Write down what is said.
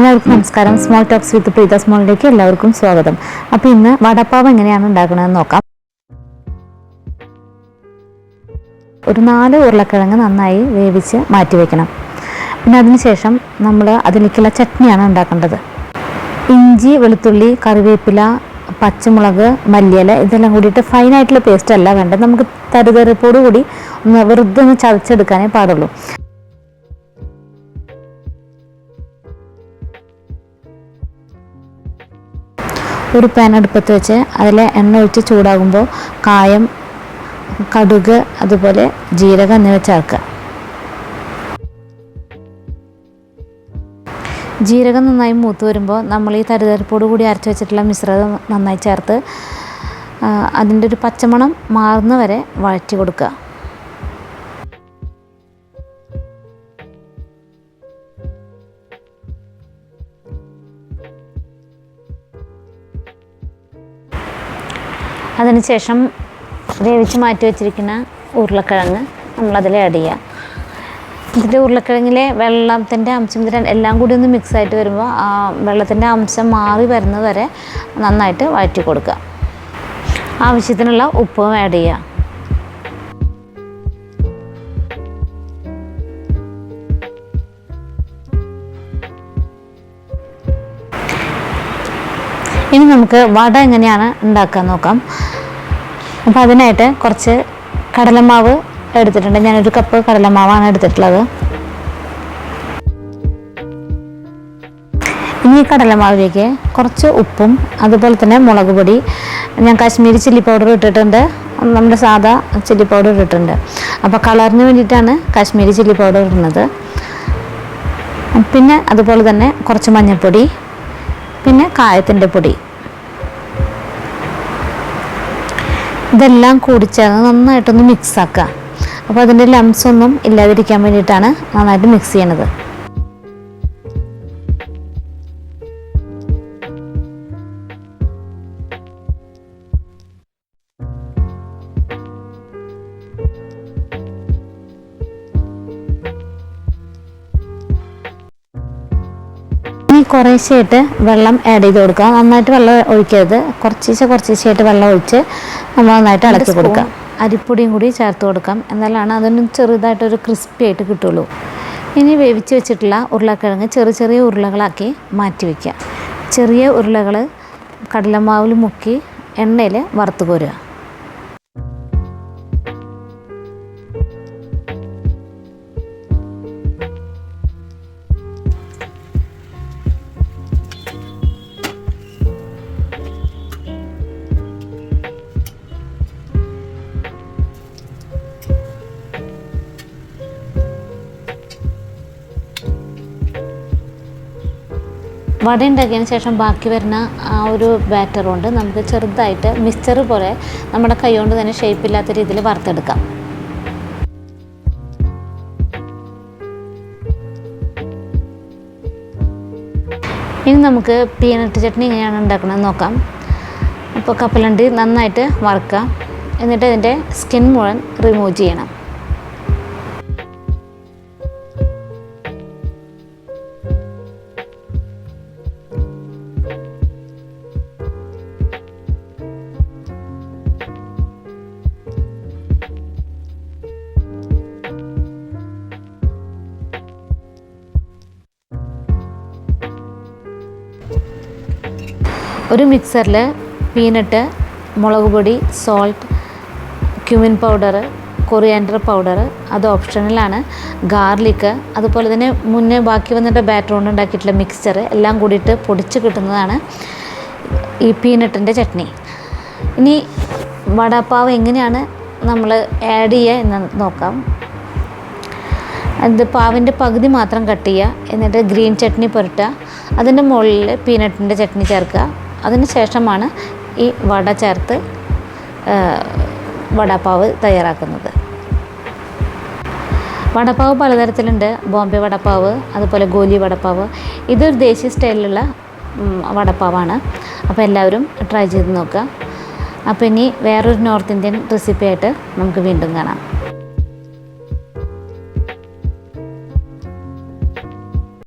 എല്ലാവർക്കും നമസ്കാരം. Small talks with Preetha സ്മോളിലേക്ക് എല്ലാവർക്കും സ്വാഗതം. അപ്പോൾ ഇന്ന് വടപ്പാവ് എങ്ങനെയാണ് ഉണ്ടാക്കണമെന്ന് നോക്കാം. ഒരു 4 ഉരുളക്കിഴങ്ങ് നന്നായി വേവിച്ച് മാറ്റി വയ്ക്കണം. പിന്നെ അതിനുശേഷം നമ്മൾ അതിലേക്കുള്ള ചട്നിയാണ് ഉണ്ടാക്കേണ്ടത്. ഇഞ്ചി, വെളുത്തുള്ളി, കറിവേപ്പില, പച്ചമുളക്, മല്ലിയില ഇതെല്ലാം കൂടിയിട്ട് ഫൈനായിട്ടുള്ള പേസ്റ്റ് അല്ല വേണ്ടത്. നമുക്ക് തരിതരിപ്പോട് കൂടി വെറുതെ ഒന്ന് ചതച്ചെടുക്കാനേ പാടുള്ളൂ. ഒരു പാൻ അടുപ്പത്ത് വെച്ച് അതിൽ എണ്ണ ഒഴിച്ച് ചൂടാകുമ്പോൾ കായം, കടുക്, അതുപോലെ ജീരകം എന്നിവ ചേർക്കുക. ജീരകം നന്നായി മൂത്ത് വരുമ്പോൾ നമ്മൾ ഈ തരിതരിപ്പോട് കൂടി അരച്ച് വെച്ചിട്ടുള്ള മിശ്രിതം നന്നായി ചേർത്ത് അതിൻ്റെ ഒരു പച്ചമണം മാറുന്ന വരെ വഴറ്റി കൊടുക്കുക. അതിനുശേഷം വേവിച്ച് മാറ്റി വെച്ചിരിക്കുന്ന ഉരുളക്കിഴങ്ങ് നമ്മളതിൽ ആഡ് ചെയ്യുക. ഇതിൻ്റെ ഉരുളക്കിഴങ്ങിലെ വെള്ളത്തിൻ്റെ അംശം എല്ലാം കൂടി ഒന്ന് മിക്സായിട്ട് വരുമ്പോൾ ആ വെള്ളത്തിൻ്റെ അംശം മാറി വരുന്നത് വരെ നന്നായിട്ട് വഴറ്റി കൊടുക്കുക. ആവശ്യത്തിനുള്ള ഉപ്പും ആഡ് ചെയ്യുക. ഇനി നമുക്ക് വട എങ്ങനെയാണ് ഉണ്ടാക്കാൻ നോക്കാം. അപ്പോൾ അതിനായിട്ട് കുറച്ച് കടലമാവ് എടുത്തിട്ടുണ്ട്. ഞാനൊരു കപ്പ് കടലമാവാണ് എടുത്തിട്ടുള്ളത്. ഇനി ഈ കടലമാവിലേക്ക് കുറച്ച് ഉപ്പും അതുപോലെ തന്നെ മുളക് പൊടി, ഞാൻ കാശ്മീരി ചില്ലി പൗഡർ ഇട്ടിട്ടുണ്ട്, നമ്മുടെ സാധാ ചില്ലി പൗഡർ ഇട്ടിട്ടുണ്ട്. അപ്പോൾ കളറിന് വേണ്ടിയിട്ടാണ് കാശ്മീരി ചില്ലി പൗഡർ ഇടുന്നത്. പിന്നെ അതുപോലെ തന്നെ കുറച്ച് മഞ്ഞൾപ്പൊടി, പിന്നെ കായത്തിൻ്റെ പൊടി, ഇതെല്ലാം കൂടി ചേർന്ന് നന്നായിട്ടൊന്ന് മിക്സ് ആക്കുക. അപ്പോൾ അതിൻ്റെ ലംസ് ഒന്നും ഇല്ലാതിരിക്കാൻ വേണ്ടിയിട്ടാണ് നന്നായിട്ട് മിക്സ് ചെയ്യണത്. കുറേശ്ശായിട്ട് വെള്ളം ആഡ് ചെയ്ത് കൊടുക്കുക. നന്നായിട്ട് വെള്ളം ഒഴിക്കരുത്, കുറച്ചേശ്ശായിട്ട് വെള്ളം ഒഴിച്ച് നമ്മൾ നന്നായിട്ട് ഇളക്കി കൊടുക്കുക. അരിപ്പൊടിയും കൂടി ചേർത്ത് കൊടുക്കാം, എന്നാലാണ് അതിന് ചെറുതായിട്ടൊരു ക്രിസ്പി ആയിട്ട് കിട്ടുള്ളൂ. ഇനി വേവിച്ച് വെച്ചിട്ടുള്ള ഉരുളക്കിഴങ്ങ് ചെറിയ ഉരുളകളാക്കി മാറ്റി വയ്ക്കുക. ചെറിയ ഉരുളകൾ കടലമാവിൽ മുക്കി എണ്ണയിൽ വറുത്ത് കോരുക. വട ഉണ്ടാക്കിയതിന് ശേഷം ബാക്കി വരുന്ന ആ ഒരു ബാറ്റർ കൊണ്ട് നമുക്ക് ചെറുതായിട്ട് മിക്സ്ചർ പോലെ നമ്മുടെ കൈ കൊണ്ട് തന്നെ ഷേപ്പില്ലാത്ത രീതിയിൽ വറുത്തെടുക്കാം. ഇനി നമുക്ക് പീനട്ട് ചട്നി എങ്ങനെയാണ് ഉണ്ടാക്കണമെന്ന് നോക്കാം. അപ്പോൾ കപ്പലണ്ടി നന്നായിട്ട് വറുക്കുക, എന്നിട്ട് അതിൻ്റെ സ്കിൻ മുഴുവൻ റിമൂവ് ചെയ്യണം. ഒരു മിക്സറിൽ പീനട്ട്, മുളക് പൊടി, salt, cumin powder, coriander powder, അത് ഓപ്ഷണലാണ്, ഗാർലിക്ക്, അതുപോലെ തന്നെ മുന്നേ ബാക്കി വന്നിട്ട് ബാറ്റർ കൊണ്ട് ഉണ്ടാക്കിയിട്ടുള്ള മിക്സ്ചർ എല്ലാം കൂടിയിട്ട് പൊടിച്ച് കിട്ടുന്നതാണ് ഈ പീനട്ടിൻ്റെ ചട്നി. ഇനി വടപ്പാവ് എങ്ങനെയാണ് നമ്മൾ ആഡ് ചെയ്യുക എന്ന് നോക്കാം. അത് പാവിൻ്റെ പകുതി മാത്രം കട്ട് ചെയ്യുക, എന്നിട്ട് ഗ്രീൻ ചട്നി പുരട്ടുക, അതിൻ്റെ മുകളിൽ പീനട്ടിൻ്റെ ചട്നി ചേർക്കുക. അതിന് ശേഷമാണ് ഈ വട ചേർത്ത് വടപ്പാവ് തയ്യാറാക്കുന്നത്. വടപ്പാവ് പലതരത്തിലുണ്ട്. ബോംബെ വടപ്പാവ്, അതുപോലെ ഗോലി വടപ്പാവ്. ഇതൊരു ദേശീയ സ്റ്റൈലിലുള്ള വടപ്പാവാണ്. അപ്പോൾ എല്ലാവരും ട്രൈ ചെയ്ത് നോക്കുക. അപ്പോൾ ഇനി വേറൊരു നോർത്ത് ഇന്ത്യൻ റെസിപ്പി ആയിട്ട് നമുക്ക് വീണ്ടും കാണാം.